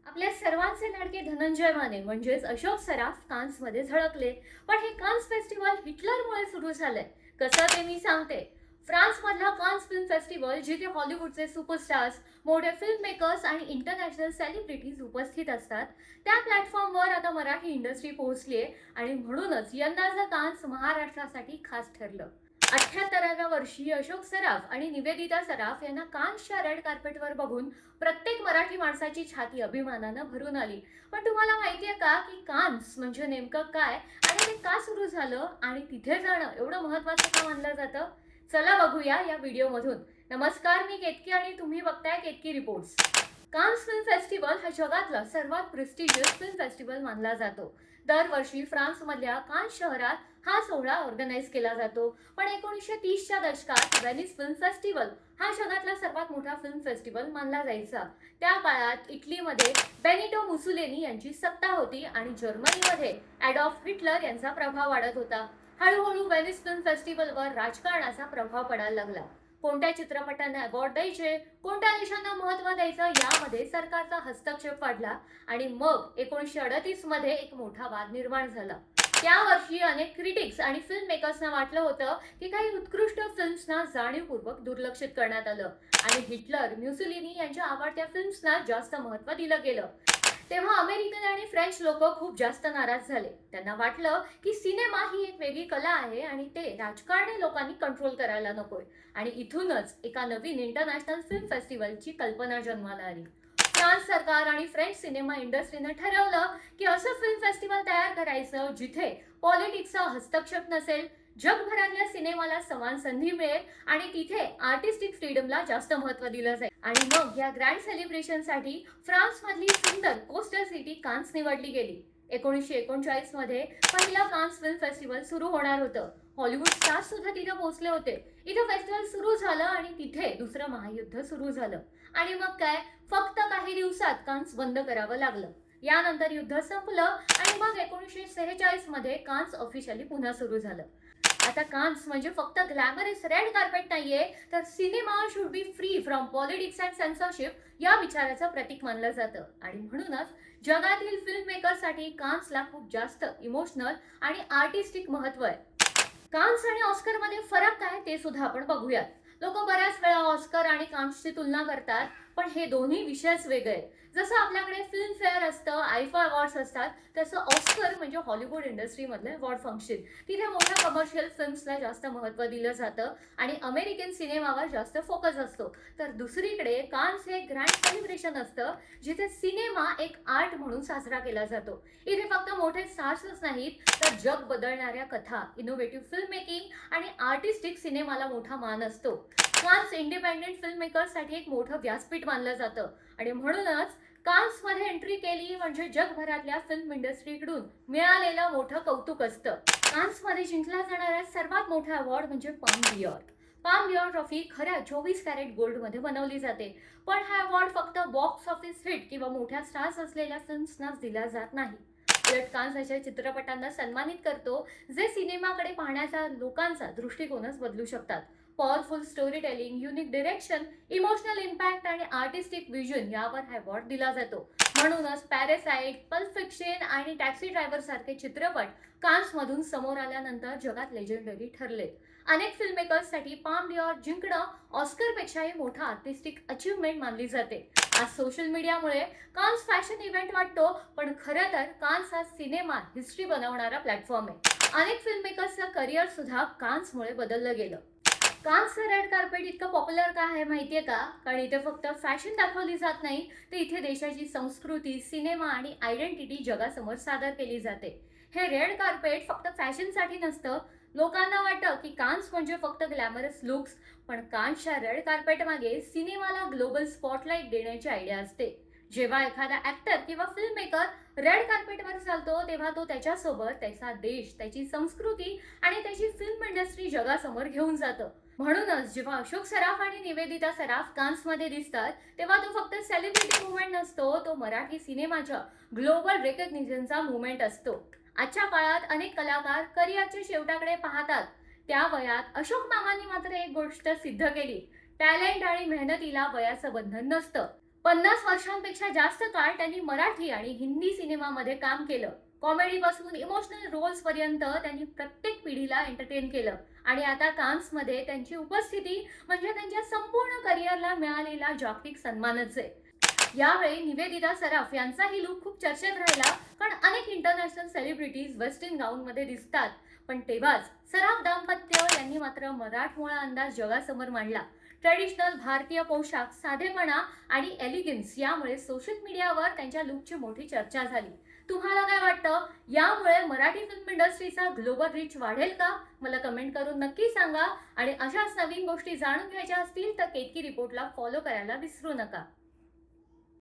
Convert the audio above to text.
आपल्या सर्वांचे लाडके धनंजय माने म्हणजेच अशोक सराफ कान्समध्ये झळकले. पण हे कान्स फेस्टिवल हिटलरमुळे सुरू झालंय. कसं ते मी सांगते. फ्रान्समधला कान्स फिल्म फेस्टिवल, जिथे हॉलिवूडचे सुपरस्टार्स, मोठे फिल्म मेकर्स आणि इंटरनॅशनल सेलिब्रिटीज उपस्थित असतात, त्या प्लॅटफॉर्मवर आता मराठी इंडस्ट्री पोहोचलीये. आणि म्हणूनच यंदाचं कान्स महाराष्ट्रासाठी खास ठरलं. 78व्या वर्षी अशोक सराफ आणि निवेदिता सराफ यांना कान्सच्या रेड कार्पेटवर बघून प्रत्येक मराठी माणसाची छाती अभिमानानं भरून आली. पण तुम्हाला माहितीये का की कान्स म्हणजे नेमकं काय आणि ते का सुरू झालं आणि तिथे जाणं एवढं महत्वाचं का मानलं जातं? चला बघूया या व्हिडिओमधून. नमस्कार, मी केतकी आणि तुम्ही बघताय Ketaki reports. Cannes film festival हा जगातला सर्वात प्रेस्टिजियस फिल्म फेस्टिवल मानला जातो. दरवर्षी फ्रान्समधल्या कान्स शहरात हा सोहळा ऑर्गनाईज केला जातो. पण 1930च्या दशकात व्हेनिस फिल्म फेस्टिवल हा जगातला सर्वात मोठा फिल्म फेस्टिवल मानला जायचा. त्या काळात इटलीमध्ये बेनिटो मुसोलिनी यांची सत्ता होती आणि जर्मनीमध्ये ॲडॉल्फ हिटलर यांचा प्रभाव वाढत होता. हळूहळू व्हेनिस फिल्म फेस्टिवलवर राजकारणाचा प्रभाव पडायला लागला. कोणत्या चित्रपटांना अवॉर्ड द्यायचे, कोणत्या देशांना महत्त्व द्यायचं, यामध्ये सरकारचा हस्तक्षेप वाढला आणि मग 1938 मध्ये एक मोठा वाद निर्माण झाला. त्या वर्षी अनेक क्रिटिक्स आणि फिल्म मेकर्सना वाटलं होतं की काही उत्कृष्ट फिल्म्सना जाणीवपूर्वक दुर्लक्षित करण्यात आलं आणि हिटलर, म्युसोलिनी यांच्या आवडत्या फिल्म्सना जास्त महत्त्व दिलं गेलं. तेव्हा अमेरिकन आणि फ्रेंच लोक खूप जास्त नाराज झाले. त्यांना वाटलं की सिनेमा ही एक वेगळी कला आहे आणि ते राजकारणी लोकांनी कंट्रोल करायला नकोय. आणि इथूनच एका नवीन इंटरनॅशनल फिल्म फेस्टिवलची कल्पना जन्माला आली. फ्रान्स सरकार आणि फ्रेंच सिनेमा इंडस्ट्रीनं ठरवलं की असं फिल्म फेस्टिवल तयार करायचं जिथे पॉलिटिक्सचा हस्तक्षेप नसेल, जगभरातल्या सिनेमाला समान संधी मिळेल आणि तिथे आर्टिस्टिक फ्रीडमला जास्त महत्त्व दिलं जाईल. आणि मग या ग्रँड सेलिब्रेशनसाठी फ्रान्समधली सुंदर कोस्टल सिटी कान्स निवडली गेली. 1939 मध्ये पहिलं कान्स फिल्म फेस्टिवल सुरू होणार होतं. हॉलिवूड स्टार्स सुद्धा तिथे पोहोचले होते. इथं फेस्टिवल सुरू झालं आणि तिथे दुसरं महायुद्ध सुरू झालं. आणि मग काय, फक्त काही दिवसात कान्स बंद करावं लागलं. यानंतर युद्ध संपलं आणि मग 1946 मध्ये कान्स ऑफिशियली पुन्हा सुरू झालं. आता कान्स म्हणजे फक्त ग्लॅमरस रेड कार्पेट नाहीये, तर cinema should be free from politics and censorship या विचाराचं प्रतीक मानलं जातं. आणि म्हणूनच जगातील फिल्म मेकर्ससाठी कान्सला खूप जास्त इमोशनल आणि आर्टिस्टिक महत्त्व आहे. कान्स आणि ऑस्कर मध्ये फरक काय ते सुद्धा आपण बघूयात. लोक बऱ्याच वेळा ऑस्कर आणि कान्सची तुलना करतात, पण हे दोन्ही विषयच वेगळे. जसं आपल्याकडे फिल्म फेअर असतं, आयफा अवॉर्ड्स असतात, तसं ऑस्कर म्हणजे हॉलिवूड इंडस्ट्रीमधलं अवॉर्ड फंक्शन. तिथे मोठ्या कमर्शियल फिल्म्सला जास्त महत्त्व दिलं जातं आणि अमेरिकन सिनेमावर जास्त फोकस असतो. तर दुसरीकडे कान्स हे ग्रँड सेलिब्रेशन असतं, जिथे सिनेमा एक आर्ट म्हणून साजरा केला जातो. इथे फक्त मोठे स्टार्सच नाहीत, तर जग बदलणाऱ्या कथा, इनोव्हेटिव्ह फिल्म मेकिंग आणि आर्टिस्टिक सिनेमाला मोठा मान असतो. कान्स इंडिपेंडेंट फिल्म मेकर्ससाठी एक मोठं व्यासपीठ मानलं जातं आणि म्हणूनच कान्समध्ये एंट्री केली म्हणजे जगभरातल्या फिल्म इंडस्ट्रीकडून मिळालेलं मोठं कौतुक असतं. कान्समध्ये जिंकला जाणारा सर्वात मोठा अवॉर्ड म्हणजे palm Dior. Palm Dior trophy खऱ्या 24 कॅरेट गोल्डमध्ये बनवली जाते. पण हा अवॉर्ड फक्त बॉक्स ऑफिस हिट किंवा मोठ्या स्टार्स असलेल्या फिल्म्सनाच दिला जात नाही. उलट कान्स अशा चित्रपटांना सन्मानित करतो जे सिनेमाकडे पाहण्याचा लोकांचा दृष्टिकोनच बदलू शकतात. Powerful story telling, unique direction, emotional impact आणि आर्टिस्टिक विजन यावर हा अवॉर्ड दिला जातो. म्हणूनच पॅरासाइट, पल्प फिक्शन आणि टॅक्सी ड्रायव्हर सारखे चित्रपट कान्समधून समोर आल्यानंतर जगात लेजेंडरी ठरले. अनेक फिल्म मेकर्ससाठी पाम डिओर जिंकणं ऑस्करपेक्षाही मोठा आर्टिस्टिक अचीवमेंट मानली जाते. आज सोशल मीडियामुळे कान्स फॅशन इव्हेंट वाटतो, पण खरं तर कान्स हा सिनेमा हिस्ट्री बनवणारा प्लॅटफॉर्म आहे. अनेक फिल्म मेकर्सचं करिअर सुद्धा कान्समुळे बदललं गेलं. कान्सचं रेड कार्पेट इतकं पॉप्युलर का आहे माहितीये का? कारण इथे फक्त फॅशन दाखवली जात नाही, तर इथे देशाची संस्कृती, सिनेमा आणि आयडेंटिटी जगासमोर सादर केली जाते. हे रेड कार्पेट फक्त फॅशनसाठी नसतं. लोकांना वाटतं की कान्स म्हणजे फक्त ग्लॅमरस लुक्स, पण कान्सच्या रेड कार्पेट मागे सिनेमाला ग्लोबल स्पॉटलाइट देण्याची आयडिया असते. जेव्हा एखादा ऍक्टर किंवा फिल्म मेकर रेड कार्पेटवर चालतो, तेव्हा तो त्याच्यासोबत त्याचा देश, त्याची संस्कृती आणि त्याची फिल्म इंडस्ट्री जगासमोर घेऊन जातो. म्हणूनच जेव्हा अशोक सराफ आणि निवेदिता सराफ कान्समध्ये दिसतात, तेव्हा तो फक्त सेलिब्रिटी मुवमेंट नसतो, तो मराठी सिनेमाच्या ग्लोबल रेकग्निशनचा मुवमेंट असतो. आजच्या काळात अनेक कलाकार करिअरच्या शेवटाकडे पाहतात. त्या वयात अशोक मामांनी मात्र एक गोष्ट सिद्ध केली: टॅलेंट आणि मेहनतीला वयाचं बंधन नसतं. 50 वर्षांपेक्षा जास्त काळ त्यांनी मराठी आणि हिंदी सिनेमामध्ये काम केलं. कॉमेडीपासून इमोशनल रोल्स पर्यंत त्यांनी प्रत्येक पिढीला एंटरटेन केलं आणि आता कान्समध्ये त्यांची उपस्थिती म्हणजे त्यांच्या संपूर्ण करिअरला मिळालेला जागतिक सन्मानच आहे. यावेळी निवेदिता सराफ यांचाही लूक खूप चर्चेत राहिला, कारण अनेक इंटरनॅशनल सेलिब्रिटीज वेस्टर्न गाऊनमध्ये दिसतात. पण तेव्हाच सराफ दाम्पत्य यांनी मात्र मराठमोळा अंदाज जगासमोर मांडला. ट्रेडिशनल भारतीय पोशाख, साधेपणा आणि एलिगन्स यामुळे सोशल मीडियावर त्यांच्या लुकची मोठी चर्चा झाली. तुम्हाला काय वाटतं? यामुळे मराठी फिल्म इंडस्ट्रीचा ग्लोबल रीच वाढेल का? मला कमेंट करून नक्की सांगा. आणि अशाच नवीन गोष्टी जाणून घ्यायच्या असतील तर केतकी रिपोर्टला फॉलो करायला विसरू नका.